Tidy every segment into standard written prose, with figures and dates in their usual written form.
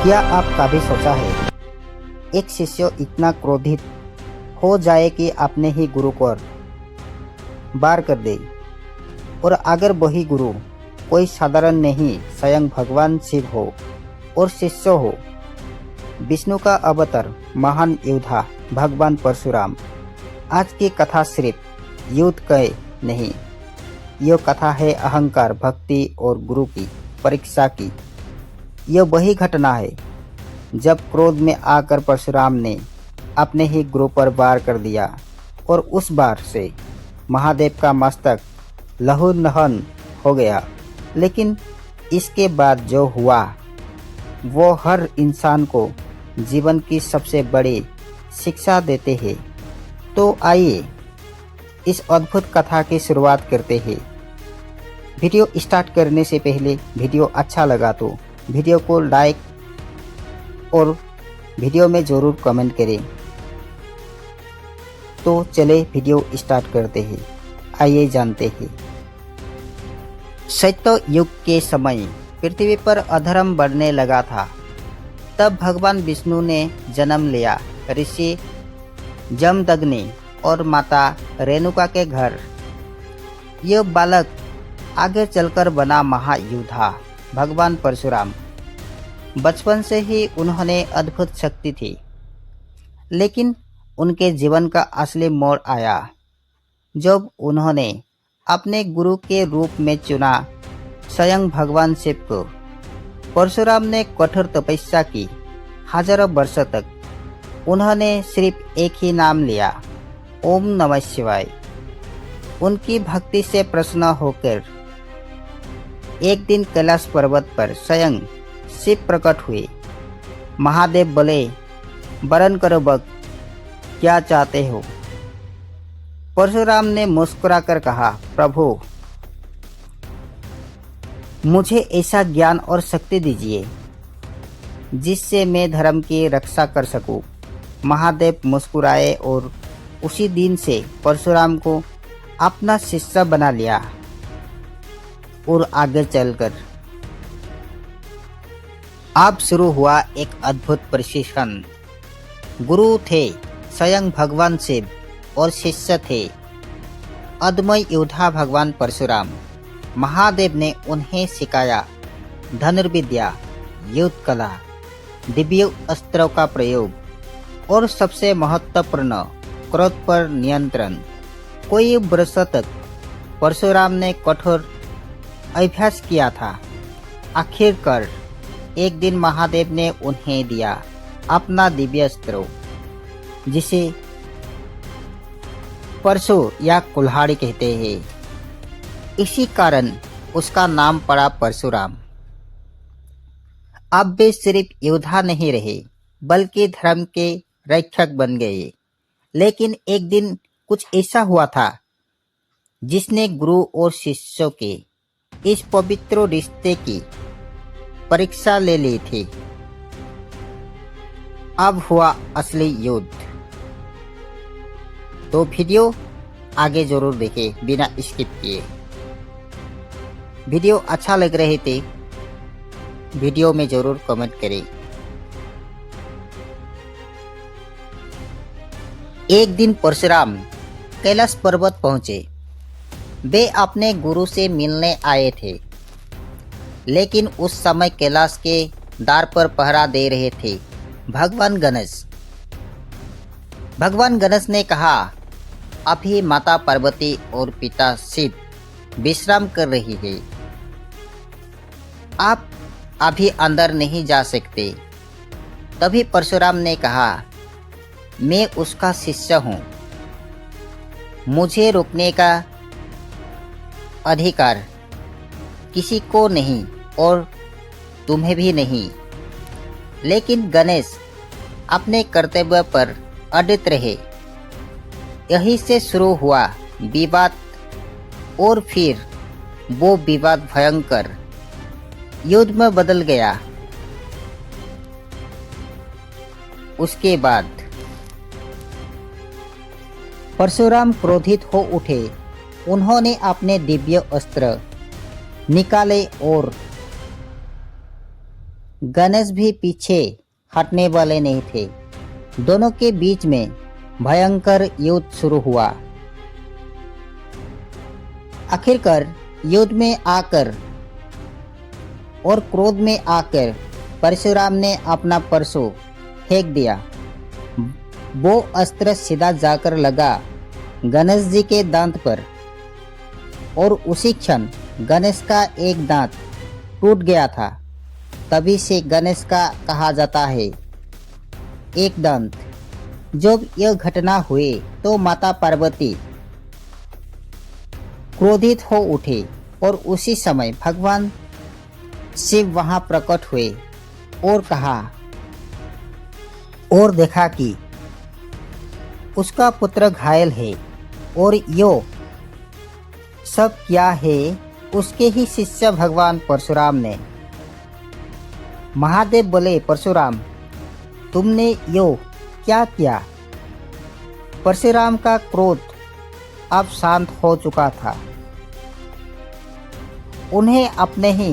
क्या आप कभी सोचा है एक शिष्य इतना क्रोधित हो जाए कि अपने ही गुरु को वार कर दे, और अगर वही गुरु कोई साधारण नहीं स्वयं भगवान शिव हो और शिष्य हो विष्णु का अवतार महान योद्धा भगवान परशुराम। आज की कथा सिर्फ युद्ध का नहीं, यह कथा है अहंकार, भक्ति और गुरु की परीक्षा की। यह वही घटना है जब क्रोध में आकर परशुराम ने अपने ही गुरु पर वार कर दिया और उस बार से महादेव का मस्तक लहूलुहान हो गया। लेकिन इसके बाद जो हुआ वो हर इंसान को जीवन की सबसे बड़ी शिक्षा देते हैं। तो आइए इस अद्भुत कथा की शुरुआत करते हैं। वीडियो स्टार्ट करने से पहले वीडियो अच्छा लगा तो वीडियो को लाइक और वीडियो में ज़रूर कमेंट करें। तो चले वीडियो स्टार्ट करते हैं। आइए जानते हैं। सत्य युग के समय पृथ्वी पर अधर्म बढ़ने लगा था। तब भगवान विष्णु ने जन्म लिया ऋषि जमदग्नि और माता रेणुका के घर। यह बालक आगे चलकर बना महायोद्धा भगवान परशुराम। बचपन से ही उन्होंने अद्भुत शक्ति थी, लेकिन उनके जीवन का असली मोड़ आया जब उन्होंने अपने गुरु के रूप में चुना स्वयं भगवान शिव को। परशुराम ने कठोर तपस्या की। हजारों वर्षों तक उन्होंने सिर्फ एक ही नाम लिया, ओम नमः शिवाय। उनकी भक्ति से प्रसन्न होकर एक दिन कैलाश पर्वत पर स्वयं शिव प्रकट हुए। महादेव बोले, वरण करो भक्त, क्या चाहते हो? परशुराम ने मुस्कुराकर कहा, प्रभु मुझे ऐसा ज्ञान और शक्ति दीजिए जिससे मैं धर्म की रक्षा कर सकूं। महादेव मुस्कुराए और उसी दिन से परशुराम को अपना शिष्य बना लिया। और आगे चलकर अब शुरू हुआ एक अद्भुत प्रशिक्षण। गुरु थे स्वयं भगवान शिव और शिष्य थे अदम्य योद्धा भगवान परशुराम। महादेव ने उन्हें सिखाया धनुर्विद्या, युद्ध कला, दिव्य अस्त्रों का प्रयोग और सबसे महत्वपूर्ण क्रोध पर नियंत्रण। कई वर्षों तक परशुराम ने कठोर अभ्यास किया था। आखिरकार एक दिन महादेव ने उन्हें दिया अपना दिव्य अस्त्र, जिसे परशु या कुल्हाड़ी कहते हैं। इसी कारण उसका नाम पड़ा परशुराम। अब वे सिर्फ योद्धा नहीं रहे बल्कि धर्म के रक्षक बन गए। लेकिन एक दिन कुछ ऐसा हुआ था जिसने गुरु और शिष्यों के इस पवित्र रिश्ते की परीक्षा ले ली थी। अब हुआ असली युद्ध। तो वीडियो आगे जरूर देखें बिना स्किप किए। वीडियो अच्छा लग रहे थे वीडियो में जरूर कमेंट करें। एक दिन परशुराम कैलाश पर्वत पहुंचे। वे अपने गुरु से मिलने आए थे, लेकिन उस समय कैलाश के द्वार पर पहरा दे रहे थे भगवान गणेश। भगवान गणेश ने कहा, अभी माता पार्वती और पिता शिव विश्राम कर रही है, आप अभी अंदर नहीं जा सकते। तभी परशुराम ने कहा, मैं उसका शिष्य हूँ, मुझे रोकने का अधिकार किसी को नहीं और तुम्हें भी नहीं। लेकिन गणेश अपने कर्तव्य पर अडिग रहे। यहीं से शुरू हुआ विवाद और फिर वो विवाद भयंकर युद्ध में बदल गया। उसके बाद परशुराम क्रोधित हो उठे। उन्होंने अपने दिव्य अस्त्र निकाले और गणेश भी पीछे हटने वाले नहीं थे। दोनों के बीच में भयंकर युद्ध शुरू हुआ। आखिरकार युद्ध में आकर और क्रोध में आकर परशुराम ने अपना परशु फेंक दिया। वो अस्त्र सीधा जाकर लगा गणेश जी के दांत पर और उसी क्षण गणेश का एक दांत टूट गया था। तभी से गणेश का कहा जाता है एक दांत। जब यह घटना हुई तो माता पार्वती क्रोधित हो उठे और उसी समय भगवान शिव वहां प्रकट हुए और कहा और देखा कि उसका पुत्र घायल है और यो सब क्या है। उसके ही शिष्य भगवान परशुराम ने महादेव बोले, परशुराम तुमने यो क्या किया। परशुराम का क्रोध अब शांत हो चुका था। उन्हें अपने ही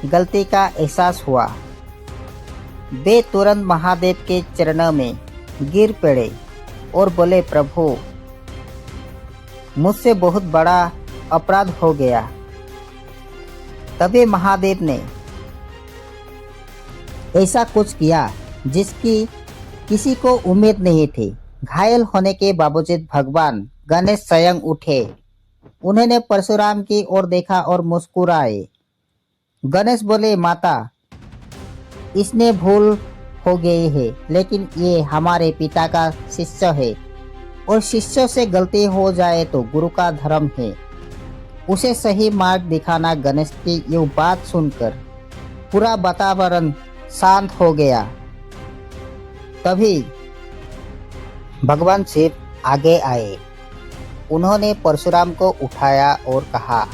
गलती का एहसास हुआ। वे तुरंत महादेव के चरणों में गिर पड़े और बोले, प्रभु मुझसे बहुत बड़ा अपराध हो गया। तभी महादेव ने ऐसा कुछ किया जिसकी किसी को उम्मीद नहीं थी। घायल होने के बावजूद भगवान गणेश स्वयं उठे। उन्होंने परशुराम की ओर देखा और मुस्कुराए। गणेश बोले, माता इसने भूल हो गई है, लेकिन ये हमारे पिता का शिष्य है और शिष्य से गलती हो जाए तो गुरु का धर्म है उसे सही मार्ग दिखाना। गणेश की ये बात सुनकर पूरा वातावरण शांत हो गया। तभी भगवान शिव आगे आए। उन्होंने परशुराम को उठाया और कहा,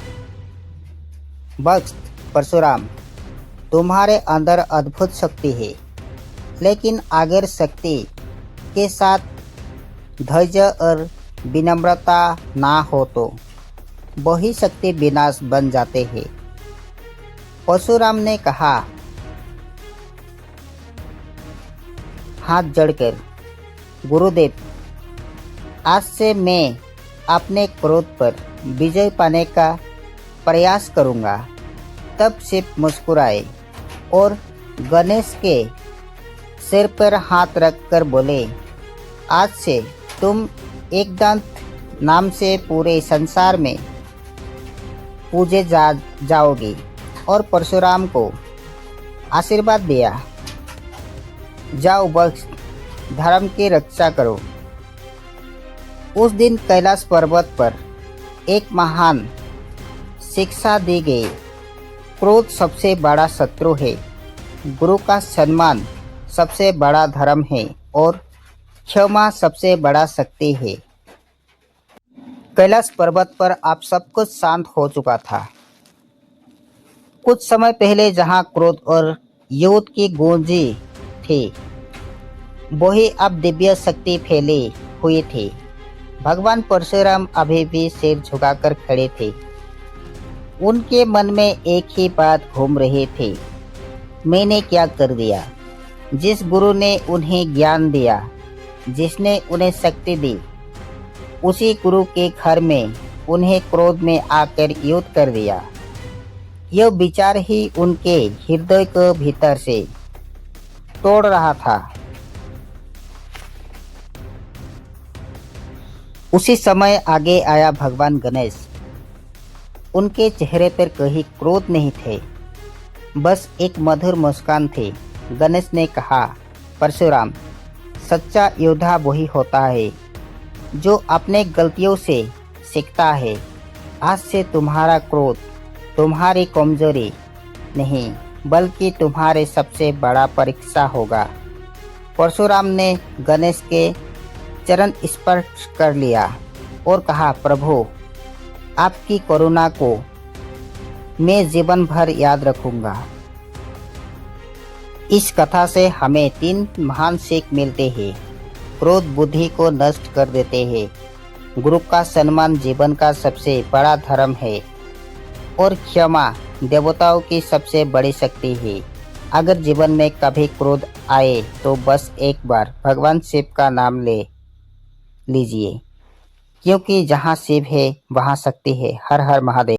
भक्त परशुराम तुम्हारे अंदर अद्भुत शक्ति है, लेकिन अगर शक्ति के साथ धैर्य और विनम्रता ना हो तो वही शक्ति विनाश बन जाते हैं। परशुराम ने कहा हाथ जोड़कर, गुरुदेव आज से मैं अपने क्रोध पर विजय पाने का प्रयास करूंगा। तब शिव मुस्कुराए और गणेश के सिर पर हाथ रखकर बोले, आज से तुम एकदंत नाम से पूरे संसार में पूजे जाओगे। और परशुराम को आशीर्वाद दिया, जाओ वत्स धर्म की रक्षा करो। उस दिन कैलाश पर्वत पर एक महान शिक्षा दी गई। क्रोध सबसे बड़ा शत्रु है, गुरु का सम्मान सबसे बड़ा धर्म है और क्षमा सबसे बड़ा शक्ति है। कैलाश पर्वत पर अब सब कुछ शांत हो चुका था। कुछ समय पहले जहां क्रोध और युद्ध की गूंजी थी, वही अब दिव्य शक्ति फैली हुई थी। भगवान परशुराम अभी भी सिर झुकाकर खड़े थे। उनके मन में एक ही बात घूम रही थी, मैंने क्या कर दिया। जिस गुरु ने उन्हें ज्ञान दिया, जिसने उन्हें शक्ति दी, उसी गुरु के घर में उन्हें क्रोध में आकर युद्ध कर दिया। यह विचार ही उनके हृदय को भीतर से तोड़ रहा था। उसी समय आगे आया भगवान गणेश। उनके चेहरे पर कहीं क्रोध नहीं थे, बस एक मधुर मुस्कान थी। गणेश ने कहा, परशुराम सच्चा योद्धा वही होता है जो अपने गलतियों से सीखता है। आज से तुम्हारा क्रोध तुम्हारी कमजोरी नहीं, बल्कि तुम्हारे सबसे बड़ा परीक्षा होगा। परशुराम ने गणेश के चरण स्पर्श कर लिया और कहा, प्रभु आपकी करुणा को मैं जीवन भर याद रखूंगा। इस कथा से हमें 3 महान सीख मिलते हैं। क्रोध बुद्धि को नष्ट कर देते हैं, गुरु का सम्मान जीवन का सबसे बड़ा धर्म है और क्षमा देवताओं की सबसे बड़ी शक्ति है। अगर जीवन में कभी क्रोध आए तो बस एक बार भगवान शिव का नाम ले लीजिए, क्योंकि जहाँ शिव है वहाँ शक्ति है। हर हर महादेव।